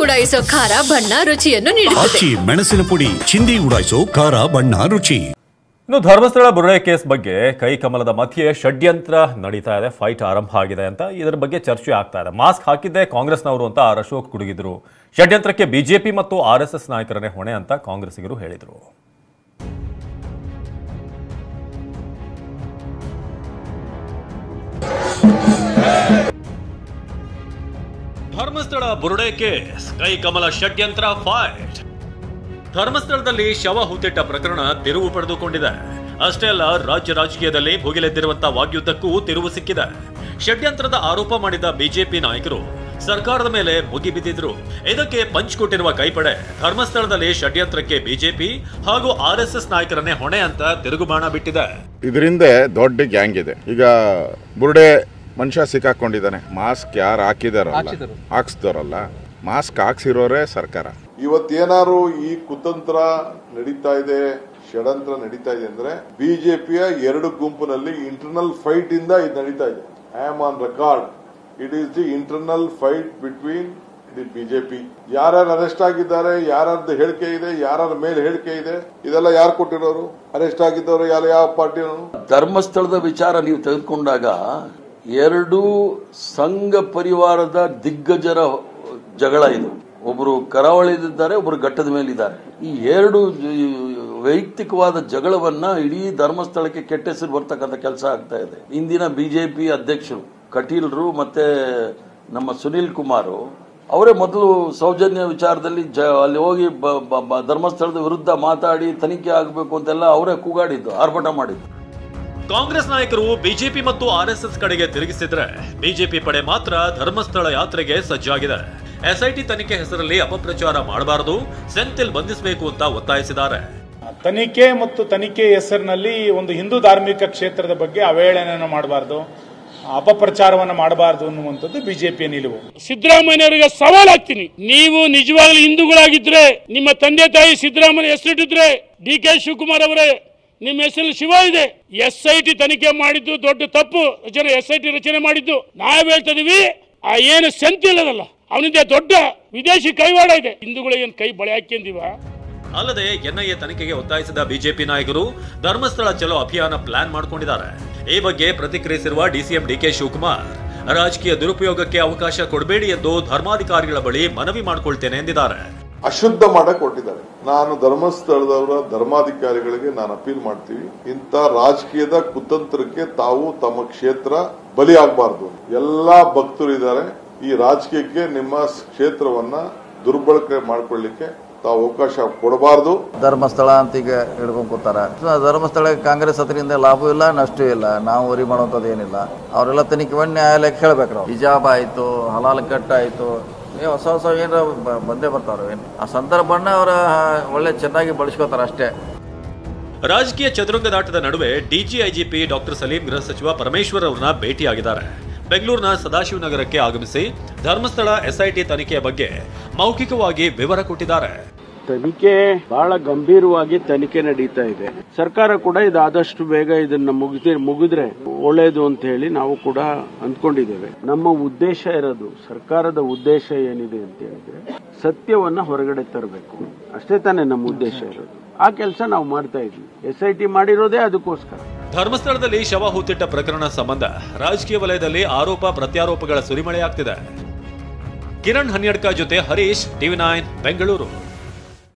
ಉಡಾಯಿಸೋ ಖಾರ ಬಣ್ಣ ರುಚಿಯನ್ನು ನೀಡುತ್ತದೆ. ಮೆಣಸಿನ ಪುಡಿ ಚಿಂದಿ ಉಡಾಯಿಸೋ ಖಾರ ಬಣ್ಣ ರುಚಿ. ಇನ್ನು ಧರ್ಮಸ್ಥಳ ಬುರುಡೆ ಕೇಸ್ ಬಗ್ಗೆ ಕೈಕಮಲದ ಮಧ್ಯೆ ಷಡ್ಯಂತ್ರ ನಡೀತಾ ಇದೆ, ಫೈಟ್ ಆರಂಭ ಆಗಿದೆ ಅಂತ ಇದರ ಬಗ್ಗೆ ಚರ್ಚೆ ಆಗ್ತಾ ಇದೆ. ಮಾಸ್ಕ್ ಹಾಕಿದ್ದೆ ಕಾಂಗ್ರೆಸ್ನವರು ಅಂತ ಅಶೋಕ್ ಗುಡುಗಿದ್ರು. ಷಡ್ಯಂತ್ರಕ್ಕೆ ಬಿಜೆಪಿ ಮತ್ತು ಆರ್ಎಸ್ಎಸ್ ನಾಯಕರನ್ನೇ ಹೊಣೆ ಅಂತ ಕಾಂಗ್ರೆಸ್ಸಿಗರು ಹೇಳಿದರು. ಧರ್ಮಸ್ಥಳ ಬುರುಡೆ ಕೇಸ್, ಕೈಕಮಲ ಷಡ್ಯಂತ್ರ ಫೈಟ್. ಧರ್ಮಸ್ಥಳದಲ್ಲಿ ಶವ ಹೂತಿಟ್ಟ ಪ್ರಕರಣ ತಿರುವು ಪಡೆದುಕೊಂಡಿದೆ. ಅಷ್ಟೇ ಅಲ್ಲ, ರಾಜ್ಯ ರಾಜಕೀಯದಲ್ಲಿ ಭುಗಿಲೆದ್ದಿರುವಂತಹ ವಾಗ್ಯುದ್ಧಕ್ಕೂ ತಿರುವು ಸಿಕ್ಕಿದೆ. ಷಡ್ಯಂತ್ರದ ಆರೋಪ ಮಾಡಿದ ಬಿಜೆಪಿ ನಾಯಕರು ಸರ್ಕಾರದ ಮೇಲೆ ಮುಗಿಬಿದ್ದಿದ್ರು. ಇದಕ್ಕೆ ಪಂಚ್ ಕೊಟ್ಟಿರುವ ಕೈಪಡೆ ಧರ್ಮಸ್ಥಳದಲ್ಲಿ ಷಡ್ಯಂತ್ರಕ್ಕೆ ಬಿಜೆಪಿ ಹಾಗೂ ಆರ್ಎಸ್ಎಸ್ ನಾಯಕರನ್ನೇ ಹೊಣೆ ಅಂತ ತಿರುಗುಬಾಣ ಬಿಟ್ಟಿದೆ. ಇದರಿಂದ ದೊಡ್ಡ ಗ್ಯಾಂಗ್ ಇದೆ. ಈಗ ಬುರುಡೆ ಮನುಷ್ಯ ಸಿಕ್ಕಾಕೊಂಡಿದ್ದಾನೆ. ಮಾಸ್ಕ್ ಯಾರು ಹಾಕಿದಾರಲ್ಲ, ಮಾಸ್ಕ್ ಹಾಕ್ಸಿರೋರೇ ಸರ್ಕಾರ. ಇವತ್ತೇನಾರು ಈ ಕುತಂತ್ರ ನಡೀತಾ ಇದೆ, ಷಡ್ಯಂತ್ರ ನಡೀತಾ ಇದೆ ಅಂದ್ರೆ ಬಿಜೆಪಿಯ ಎರಡು ಗುಂಪಿನಲ್ಲಿ ಇಂಟರ್ನಲ್ ಫೈಟ್ ಇಂದ ಇದು ನಡೀತಾ ಇದೆ. I am on record, it is the internal fight between the BJP. ಯಾರ್ಯಾರು ಅರೆಸ್ಟ್ ಆಗಿದ್ದಾರೆ, ಯಾರ್ಯಾರ್ದು ಹೇಳಿಕೆ ಇದೆ, ಯಾರ್ಯಾರ ಮೇಲೆ ಹೇಳಿಕೆ ಇದೆ, ಇದೆಲ್ಲ ಯಾರು ಕೊಟ್ಟಿರೋರು? ಅರೆಸ್ಟ್ ಆಗಿದ್ದವರು ಯಾವ ಪಾರ್ಟಿಯವರು? ಧರ್ಮಸ್ಥಳದ ವಿಚಾರ ನೀವು ತೆಗೆದುಕೊಂಡಾಗ ಎರಡು ಸಂಘ ಪರಿವಾರದ ದಿಗ್ಗಜರ ಜಗಳ ಇದು. ಒಬ್ಬರು ಕರಾವಳಿಯಲ್ಲಿದ್ದಾರೆ, ಒಬ್ಬರು ಘಟ್ಟದ ಮೇಲಿದ್ದಾರೆ. ಈ ಎರಡು ವೈಯಕ್ತಿಕವಾದ ಜಗಳವನ್ನ ಇಡೀ ಧರ್ಮಸ್ಥಳಕ್ಕೆ ಕೆಟ್ಟ ಹೆಸರು ಬರ್ತಕ್ಕಂಥ ಕೆಲಸ ಆಗ್ತಾ ಇದೆ. ಇಂದಿನ ಬಿಜೆಪಿ ಅಧ್ಯಕ್ಷರು ಕಟೀಲ್ರು ಮತ್ತೆ ನಮ್ಮ ಸುನೀಲ್ ಕುಮಾರ್ ಅವರೇ ಮೊದಲು ಸೌಜನ್ಯ ವಿಚಾರದಲ್ಲಿ ಅಲ್ಲಿ ಹೋಗಿ ಧರ್ಮಸ್ಥಳದ ವಿರುದ್ಧ ಮಾತಾಡಿ ತನಿಖೆ ಆಗಬೇಕು ಅಂತೆಲ್ಲ ಅವರೇ ಕೂಗಾಡಿದ್ದು, ಆರ್ಭಟ ಮಾಡಿದ್ದು. ಕಾಂಗ್ರೆಸ್ ನಾಯಕರು ಬಿಜೆಪಿ ಮತ್ತು ಆರ್ಎಸ್ಎಸ್ ಕಡೆಗೆ ತಿರುಗಿಸಿದ್ರೆ ಬಿಜೆಪಿ ಪಡೆ ಮಾತ್ರ ಧರ್ಮಸ್ಥಳ ಯಾತ್ರೆಗೆ ಸಜ್ಜಾಗಿದೆ. ಎಸ್ಐಟಿ ತನಿಖೆ ಹೆಸರಲ್ಲಿ ಅಪಪ್ರಚಾರ ಮಾಡಬಾರದು, ಸೆಂಥಿಲ್ ಬಂಧಿಸಬೇಕು ಅಂತ ಒತ್ತಾಯಿಸಿದ್ದಾರೆ. ತನಿಖೆ ಮತ್ತು ತನಿಖೆ ಹೆಸರಿನಲ್ಲಿ ಒಂದು ಹಿಂದೂ ಧಾರ್ಮಿಕ ಕ್ಷೇತ್ರದ ಬಗ್ಗೆ ಅವಹೇಳನ ಮಾಡಬಾರದು, ಅಪಪ್ರಚಾರವನ್ನು ಮಾಡಬಾರದು ಅನ್ನುವಂಥದ್ದು ಬಿಜೆಪಿಯ ನಿಲುವು. ಸಿದ್ದರಾಮಯ್ಯವರಿಗೆ ಸವಾಲ್ ಹಾಕ್ತೀನಿ, ನೀವು ನಿಜವಾಗ್ಲೂ ಹಿಂದೂಗಳಾಗಿದ್ರೆ, ನಿಮ್ಮ ತಂದೆ ತಾಯಿ ಸಿದ್ದರಾಮಯ್ಯ ಹೆಸರಿಟ್ಟಿದ್ರೆ, ಡಿ.ಕೆ. ಶಿವಕುಮಾರ್ ಅವರೇ ನಿಮ್ಮ ಹೆಸರಲ್ಲಿ ಶಿವ ಇದೆ, ಎಸ್ಐಟಿ ತನಿಖೆ ಮಾಡಿದ್ದು ದೊಡ್ಡ ತಪ್ಪು. ಎಸ್ಐಟಿ ರಚನೆ ಮಾಡಿದ್ದು ನಾವ್ ಹೇಳ್ತಾ ಇದೀವಿ. ಆ ಏನು ಸೆಂಥಿಲ್ ಅದಲ್ಲ, ಅವನಿಂದ ದೊಡ್ಡ ವಿದೇಶಿ ಕೈವಾಡ ಇದೆ. ಹಿಂದೂಗಳು ಏನ್ ಕೈ ಬಳೆ ಹಾಕಿಂದಿವ. ಅಲ್ಲದೆ ಎನ್ಐಎ ತನಿಖೆಗೆ ಒತ್ತಾಯಿಸಿದ ಬಿಜೆಪಿ ನಾಯಕರು ಧರ್ಮಸ್ಥಳ ಚಲೋ ಅಭಿಯಾನ ಪ್ಲಾನ್ ಮಾಡಿಕೊಂಡಿದ್ದಾರೆ. ಈ ಬಗ್ಗೆ ಪ್ರತಿಕ್ರಿಯಿಸಿರುವ ಡಿಸಿಎಂ ಡಿ.ಕೆ. ಶಿವಕುಮಾರ್, ರಾಜಕೀಯ ದುರುಪಯೋಗಕ್ಕೆ ಅವಕಾಶ ಕೊಡಬೇಡಿ ಎಂದು ಧರ್ಮಾಧಿಕಾರಿಗಳ ಬಳಿ ಮನವಿ ಮಾಡಿಕೊಳ್ತೇನೆ ಎಂದಿದ್ದಾರೆ. ಅಶುದ್ಧ ಮಾಡಕ್ ಕೊಟ್ಟಿದ್ದಾರೆ. ನಾನು ಧರ್ಮಸ್ಥಳದವರ ಧರ್ಮಾಧಿಕಾರಿಗಳಿಗೆ ನಾನು ಅಪೀಲ್ ಮಾಡ್ತೀವಿ, ಇಂಥ ರಾಜಕೀಯದ ಕುತಂತ್ರಕ್ಕೆ ತಾವು ತಮ್ಮ ಕ್ಷೇತ್ರ ಬಲಿ ಆಗಬಾರ್ದು. ಎಲ್ಲಾ ಭಕ್ತರು ಇದ್ದಾರೆ, ಈ ರಾಜಕೀಯಕ್ಕೆ ನಿಮ್ಮ ಕ್ಷೇತ್ರವನ್ನ ದುರ್ಬಳಕೆ ಮಾಡ್ಕೊಳ್ಳಿಕ್ಕೆ ತಾವು ಅವಕಾಶ ಕೊಡಬಾರ್ದು. ಧರ್ಮಸ್ಥಳ ಅಂತ ಈಗ ಹಿಡ್ಕೊಂಡ್ ಕೂತಾರ. ಧರ್ಮಸ್ಥಳ ಕಾಂಗ್ರೆಸ್ ಅದರಿಂದ ಲಾಭ ಇಲ್ಲ, ನಷ್ಟ ಇಲ್ಲ, ನಾವು ವರಿ ಮಾಡುವಂಥದ್ದು ಏನಿಲ್ಲ. ಅವರೆಲ್ಲ ತನಿಖೆ ಮಾಡಿ ನ್ಯಾಯಾಲಯಕ್ಕೆ ಹೇಳ್ಬೇಕ್ರ. ಹಿಜಾಬ್ ಆಯ್ತು, ಹಲಾಲ್ ಕಟ್ ಆಯ್ತು, ಹೊಸ ಹೊಸ ಏನಾರ ಬಂದೇ ಬರ್ತಾರ. ಆ ಸಂದರ್ಭನ ಅವರ ಒಳ್ಳೆ ಚೆನ್ನಾಗಿ ಬಳಸ್ಕೋತಾರ ಅಷ್ಟೇ. ರಾಜಕೀಯ ಚದುರಂಗದಾಟದ ನಡುವೆ ಡಿಜಿಐಜಿಪಿ ಡಾಕ್ಟರ್ ಸಲೀಂ ಗೃಹ ಸಚಿವ ಪರಮೇಶ್ವರ್ ಅವರನ್ನ ಭೇಟಿಯಾಗಿದ್ದಾರೆ. ಬೆಂಗಳೂರಿನ ಸದಾಶಿವನಗರಕ್ಕೆ ಆಗಮಿಸಿ ಧರ್ಮಸ್ಥಳ ಎಸ್ಐಟಿ ತನಿಖೆಯ ಬಗ್ಗೆ ಮೌಖಿಕವಾಗಿ ವಿವರ ಕೊಟ್ಟಿದ್ದಾರೆ. ತನಿಖೆ ಬಹಳ ಗಂಭೀರವಾಗಿ ತನಿಖೆ ನಡೀತಾ ಇದೆ. ಸರ್ಕಾರ ಕೂಡ ಇದು ಆದಷ್ಟು ಬೇಗ ಇದನ್ನ ಮುಗಿದ್ರೆ ಒಳ್ಳೇದು ಅಂತ ಹೇಳಿ ನಾವು ಕೂಡ ಅಂದ್ಕೊಂಡಿದ್ದೇವೆ. ನಮ್ಮ ಉದ್ದೇಶ ಇರೋದು, ಸರ್ಕಾರದ ಉದ್ದೇಶ ಏನಿದೆ ಅಂತ ಹೇಳಿದ್ರೆ ಸತ್ಯವನ್ನ ಹೊರಗಡೆ ತರಬೇಕು, ಅಷ್ಟೇ ತಾನೇ ನಮ್ಮ ಉದ್ದೇಶ ಇರೋದು. ಆ ಕೆಲಸ ನಾವು ಮಾಡ್ತಾ ಇದ್ವಿ. ಎಸ್ಐಟಿ ಮಾಡಿರೋದೇ ಅದಕ್ಕೋಸ್ಕರ. ಧರ್ಮಸ್ಥಳದಲ್ಲಿ ಶವ ಹೂತಿಟ್ಟ ಪ್ರಕರಣ ಸಂಬಂಧ ರಾಜಕೀಯ ವಲಯದಲ್ಲಿ ಆರೋಪ ಪ್ರತ್ಯಾರೋಪಗಳ ಸುರಿಮಳೆಯಾಗ್ತಿದೆ. ಕಿರಣ್ ಹನ್ಯಡ್ಕ ಜೊತೆ ಹರೀಶ್, ಟಿವಿ9 ಬೆಂಗಳೂರು.